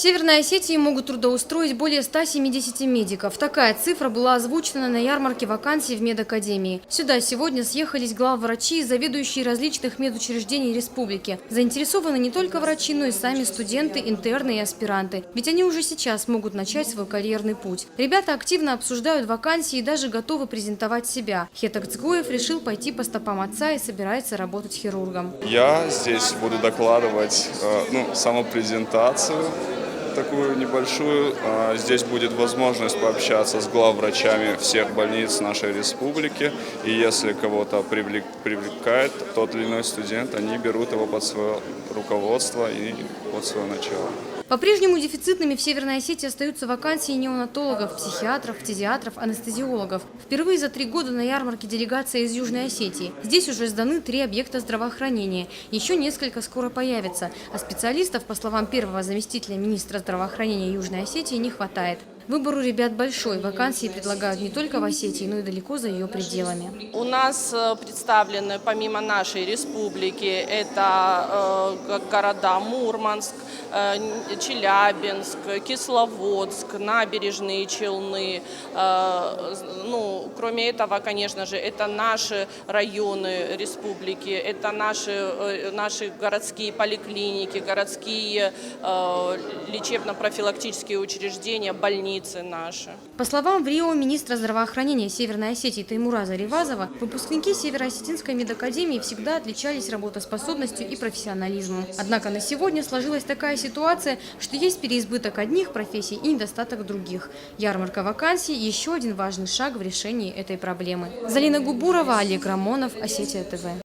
Северной Осетии могут трудоустроить более 170 медиков. Такая цифра была озвучена на ярмарке вакансий в медакадемии. Сюда сегодня съехались главврачи и заведующие различных медучреждений республики. Заинтересованы не только врачи, но и сами студенты, интерны и аспиранты. Ведь они уже сейчас могут начать свой карьерный путь. Ребята активно обсуждают вакансии и даже готовы презентовать себя. Хетак Цгоев решил пойти по стопам отца и собирается работать хирургом. Я здесь буду докладывать самопрезентацию такую небольшую. Здесь будет возможность пообщаться с главврачами всех больниц нашей республики. И если кого-то привлекает тот или иной студент, они берут его под свое руководство и под свое начало. По-прежнему дефицитными в Северной Осетии остаются вакансии неонатологов, психиатров, фтизиатров, анестезиологов. Впервые за 3 года на ярмарке делегация из Южной Осетии. Здесь уже сданы 3 объекта здравоохранения. Еще несколько скоро появятся. А специалистов, по словам первого заместителя министра здравоохранения Южной Осетии, не хватает. Выбор у ребят большой. Вакансии предлагают не только в Осетии, но и далеко за ее пределами. У нас представлены помимо нашей республики это города Мурманск, Челябинск, Кисловодск, Набережные Челны. Кроме этого, конечно же, это наши районы республики, это наши городские поликлиники, городские лечебно-профилактические учреждения, больницы наши. По словам ВРИО министра здравоохранения Северной Осетии Таймураза Ревазова, выпускники Северо-Осетинской медакадемии всегда отличались работоспособностью и профессионализмом. Однако на сегодня сложилась такая ситуация, что есть переизбыток одних профессий и недостаток других. Ярмарка вакансий – еще один важный шаг в решении этой проблемы. Залина Губурова, Олег Рамонов, Осетия ТВ.